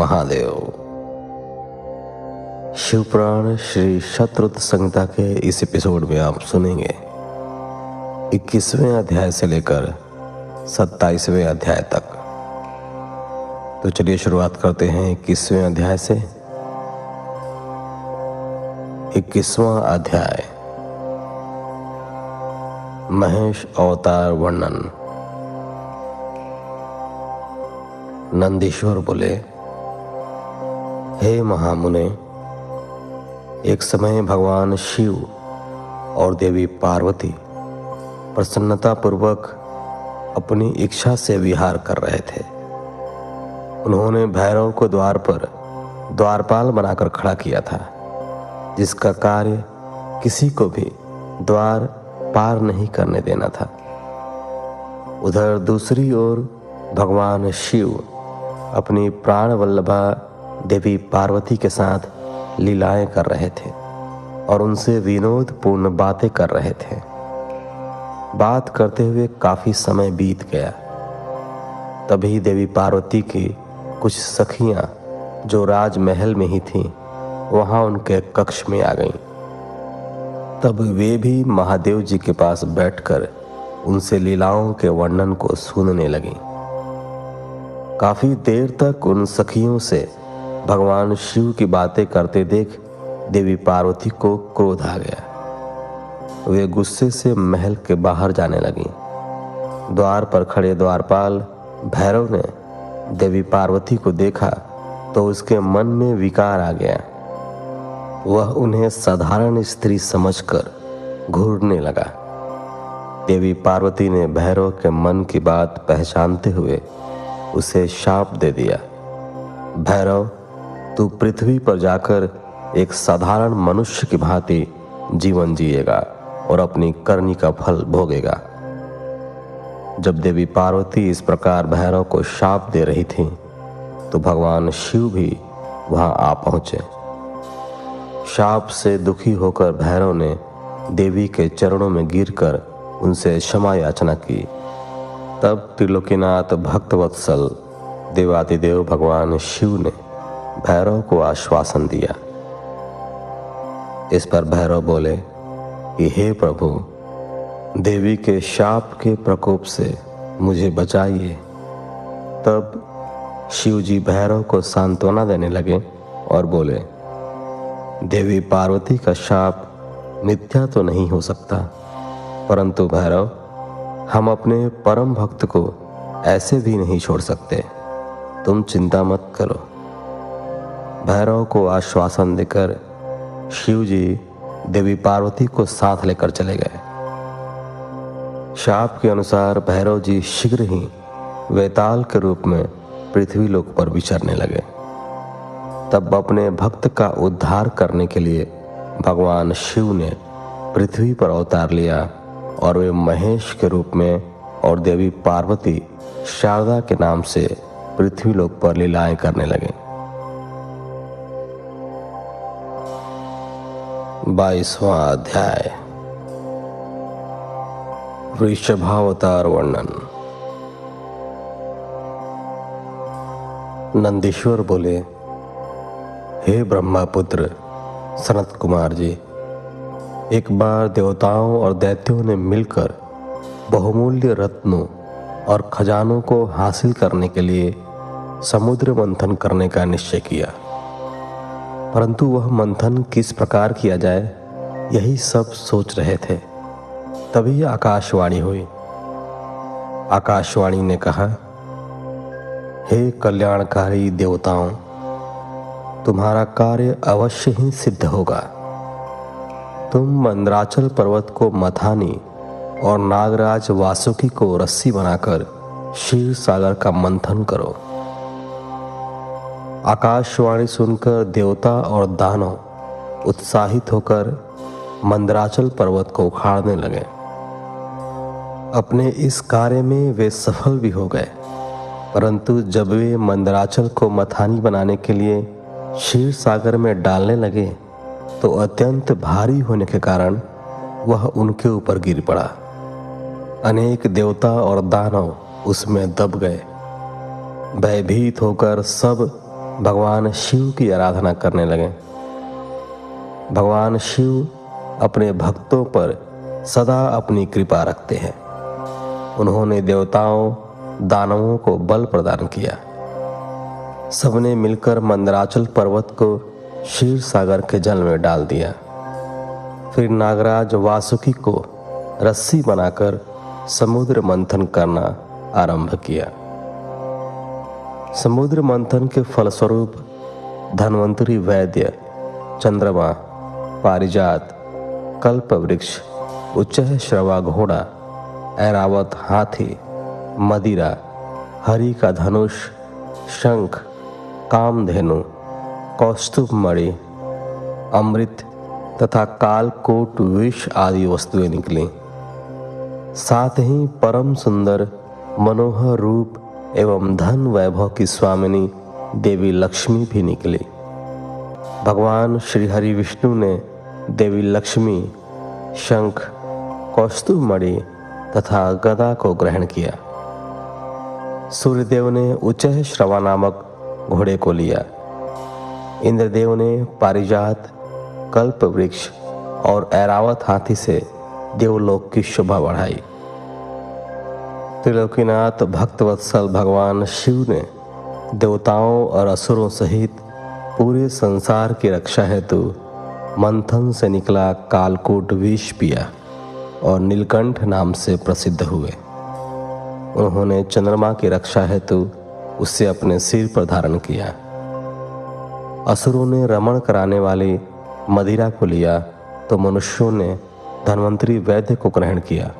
महादेव। शिवपुराण श्री शतरुद्र संहिता के इस एपिसोड में आप सुनेंगे 21वें अध्याय से लेकर 27वें अध्याय तक। तो चलिए शुरुआत करते हैं 21वें अध्याय से। 21वां अध्याय, महेश अवतार वर्णन। नंदीश्वर बोले, हे महामुने, एक समय भगवान शिव और देवी पार्वती प्रसन्नता पूर्वक अपनी इच्छा से विहार कर रहे थे। उन्होंने भैरव को द्वार पर द्वारपाल बनाकर खड़ा किया था, जिसका कार्य किसी को भी द्वार पार नहीं करने देना था। उधर दूसरी ओर भगवान शिव अपनी प्राण वल्लभा देवी पार्वती के साथ लीलाएं कर रहे थे और उनसे विनोद पूर्ण बातें कर रहे थे। बात करते हुए काफी समय बीत गया। तभी देवी पार्वती की कुछ सखियां जो राजमहल में ही थीं, वहां उनके कक्ष में आ गईं। तब वे भी महादेव जी के पास बैठकर उनसे लीलाओं के वर्णन को सुनने लगीं। काफी देर तक उन सखियों से भगवान शिव की बातें करते देख देवी पार्वती को क्रोध आ गया। वे गुस्से से महल के बाहर जाने लगी। द्वार पर खड़े द्वारपाल भैरव ने देवी पार्वती को देखा तो उसके मन में विकार आ गया। वह उन्हें साधारण स्त्री समझकर घूरने लगा। देवी पार्वती ने भैरव के मन की बात पहचानते हुए उसे शाप दे दिया। भैरव, तू पृथ्वी पर जाकर एक साधारण मनुष्य की भांति जीवन जिएगा और अपनी करनी का फल भोगेगा। जब देवी पार्वती इस प्रकार भैरव को शाप दे रही थी तो भगवान शिव भी वहां आ पहुंचे। शाप से दुखी होकर भैरव ने देवी के चरणों में गिरकर उनसे क्षमा याचना की। तब त्रिलोकीनाथ भक्तवत्सल देवादिदेव भगवान शिव ने भैरव को आश्वासन दिया। इस पर भैरव बोले कि हे प्रभु, देवी के शाप के प्रकोप से मुझे बचाइए। तब शिव जी भैरव को सांत्वना देने लगे और बोले, देवी पार्वती का शाप मिथ्या तो नहीं हो सकता, परंतु भैरव, हम अपने परम भक्त को ऐसे भी नहीं छोड़ सकते। तुम चिंता मत करो। भैरव को आश्वासन देकर शिव जी देवी पार्वती को साथ लेकर चले गए। शाप के अनुसार भैरव जी शीघ्र ही वेताल के रूप में पृथ्वी लोक पर विचरने लगे। तब अपने भक्त का उद्धार करने के लिए भगवान शिव ने पृथ्वी पर अवतार लिया और वे महेश के रूप में और देवी पार्वती शारदा के नाम से पृथ्वी लोक पर लीलाएं करने लगे। 22वां अध्याय, वृषभावतार वर्णन। नंदीश्वर बोले, हे ब्रह्मापुत्र सनत कुमार जी, एक बार देवताओं और दैत्यों ने मिलकर बहुमूल्य रत्नों और खजानों को हासिल करने के लिए समुद्र मंथन करने का निश्चय किया। परंतु वह मंथन किस प्रकार किया जाए, यही सब सोच रहे थे। तभी आकाशवाणी हुई। आकाशवाणी ने कहा, हे कल्याणकारी देवताओं, तुम्हारा कार्य अवश्य ही सिद्ध होगा। तुम मंदराचल पर्वत को मथानी और नागराज वासुकी को रस्सी बनाकर क्षीर सागर का मंथन करो। आकाशवाणी सुनकर देवता और दानव उत्साहित होकर मंदराचल पर्वत को उखाड़ने लगे। अपने इस कार्य में वे सफल भी हो गए, परंतु जब वे मंदराचल को मथानी बनाने के लिए क्षीर सागर में डालने लगे तो अत्यंत भारी होने के कारण वह उनके ऊपर गिर पड़ा। अनेक देवता और दानव उसमें दब गए। भयभीत होकर सब भगवान शिव की आराधना करने लगे। भगवान शिव अपने भक्तों पर सदा अपनी कृपा रखते हैं। उन्होंने देवताओं दानवों को बल प्रदान किया। सबने मिलकर मंदराचल पर्वत को क्षीर सागर के जल में डाल दिया। फिर नागराज वासुकी को रस्सी बनाकर समुद्र मंथन करना आरंभ किया। समुद्र मंथन के फलस्वरूप धन्वंतरी वैद्य, चंद्रमा, पारिजात, कल्प वृक्ष, उच्चैः श्रवा घोड़ा, ऐरावत हाथी, मदिरा, हरि का धनुष, शंख, कामधेनु, कौस्तुभ मणि, अमृत तथा कालकोट विष आदि वस्तुएं निकली। साथ ही परम सुंदर मनोहर रूप एवं धन वैभव की स्वामिनी देवी लक्ष्मी भी निकली। भगवान श्री हरि विष्णु ने देवी लक्ष्मी, शंख, कौस्तुभ मणि तथा गदा को ग्रहण किया। सूर्यदेव ने उच्चैः श्रवा नामक घोड़े को लिया। इंद्रदेव ने पारिजात, कल्प वृक्ष और ऐरावत हाथी से देवलोक की शोभा बढ़ाई। त्रिलोकीनाथ भक्तवत्सल भगवान शिव ने देवताओं और असुरों सहित पूरे संसार की रक्षा हेतु मंथन से निकला कालकूट विष पिया और नीलकंठ नाम से प्रसिद्ध हुए। उन्होंने चंद्रमा की रक्षा हेतु उसे अपने सिर पर धारण किया। असुरों ने रमण कराने वाली मदिरा को लिया तो मनुष्यों ने धन्वंतरी वैद्य को ग्रहण किया।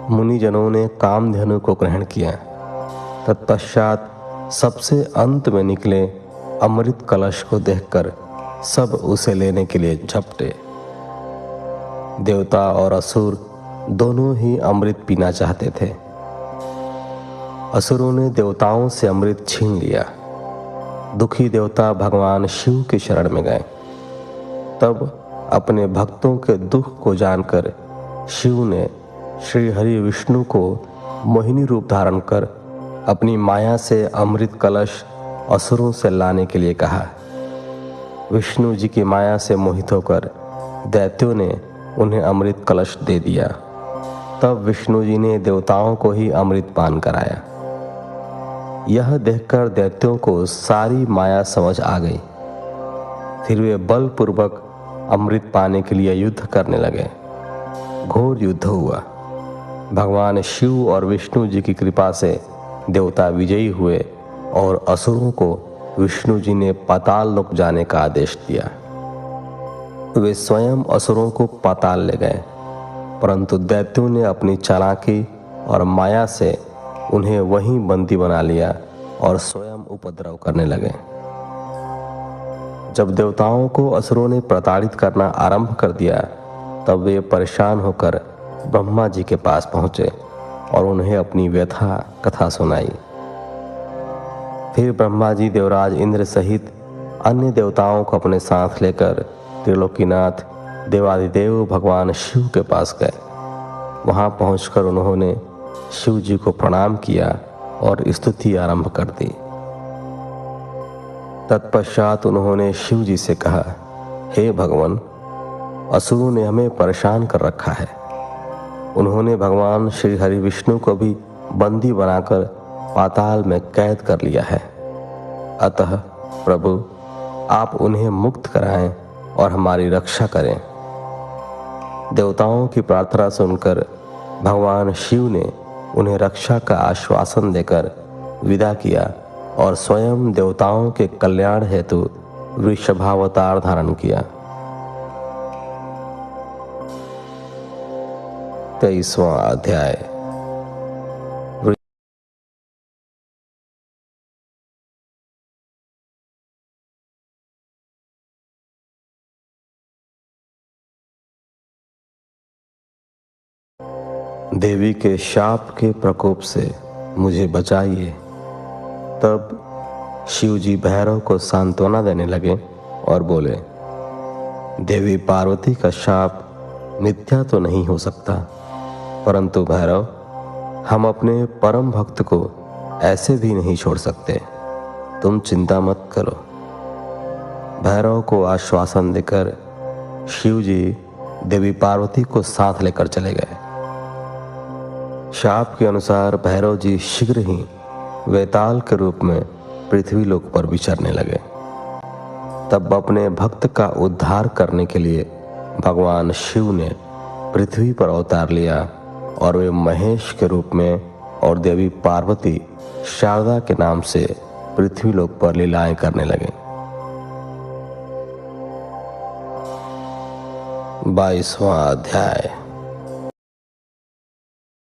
मुनिजनों ने कामधेनु को ग्रहण किया। तत्पश्चात सबसे अंत में निकले अमृत कलश को देखकर सब उसे लेने के लिए झपटे। देवता और असुर दोनों ही अमृत पीना चाहते थे। असुरों ने देवताओं से अमृत छीन लिया। दुखी देवता भगवान शिव की शरण में गए। तब अपने भक्तों के दुख को जानकर शिव ने श्री हरि विष्णु को मोहिनी रूप धारण कर अपनी माया से अमृत कलश असुरों से लाने के लिए कहा। विष्णु जी की माया से मोहित होकर दैत्यों ने उन्हें अमृत कलश दे दिया। तब विष्णु जी ने देवताओं को ही अमृत पान कराया। यह देखकर दैत्यों को सारी माया समझ आ गई। फिर वे बलपूर्वक अमृत पाने के लिए युद्ध करने लगे। घोर युद्ध हुआ। भगवान शिव और विष्णु जी की कृपा से देवता विजयी हुए और असुरों को विष्णु जी ने पाताल लोक जाने का आदेश दिया। वे स्वयं असुरों को पाताल ले गए, परंतु दैत्यों ने अपनी चालाकी और माया से उन्हें वहीं बंदी बना लिया और स्वयं उपद्रव करने लगे। जब देवताओं को असुरों ने प्रताड़ित करना आरंभ कर दिया, तब वे परेशान होकर ब्रह्मा जी के पास पहुंचे और उन्हें अपनी व्यथा कथा सुनाई। फिर ब्रह्मा जी देवराज इंद्र सहित अन्य देवताओं को अपने साथ लेकर त्रिलोकीनाथ देवादिदेव भगवान शिव के पास गए। वहां पहुंचकर उन्होंने शिव जी को प्रणाम किया और स्तुति आरंभ कर दी। तत्पश्चात उन्होंने शिव जी से कहा, हे भगवान, असुरों ने हमें परेशान कर रखा है। उन्होंने भगवान श्री हरि विष्णु को भी बंदी बनाकर पाताल में कैद कर लिया है। अतः प्रभु, आप उन्हें मुक्त कराएं और हमारी रक्षा करें। देवताओं की प्रार्थना सुनकर भगवान शिव ने उन्हें रक्षा का आश्वासन देकर विदा किया और स्वयं देवताओं के कल्याण हेतु वृषभावतार धारण किया। 23वां अध्याय। देवी के शाप के प्रकोप से मुझे बचाइए। तब शिव जी भैरव को सांत्वना देने लगे और बोले, देवी पार्वती का शाप मिथ्या तो नहीं हो सकता, परंतु भैरव, हम अपने परम भक्त को ऐसे भी नहीं छोड़ सकते। तुम चिंता मत करो। भैरव को आश्वासन देकर शिव जी देवी पार्वती को साथ लेकर चले गए। शाप के अनुसार भैरव जी शीघ्र ही वेताल के रूप में पृथ्वी लोक पर विचरने लगे। तब अपने भक्त का उद्धार करने के लिए भगवान शिव ने पृथ्वी पर अवतार लिया और वे महेश के रूप में और देवी पार्वती शारदा के नाम से पृथ्वी लोक पर लीलाएं करने लगे। 22वां अध्याय।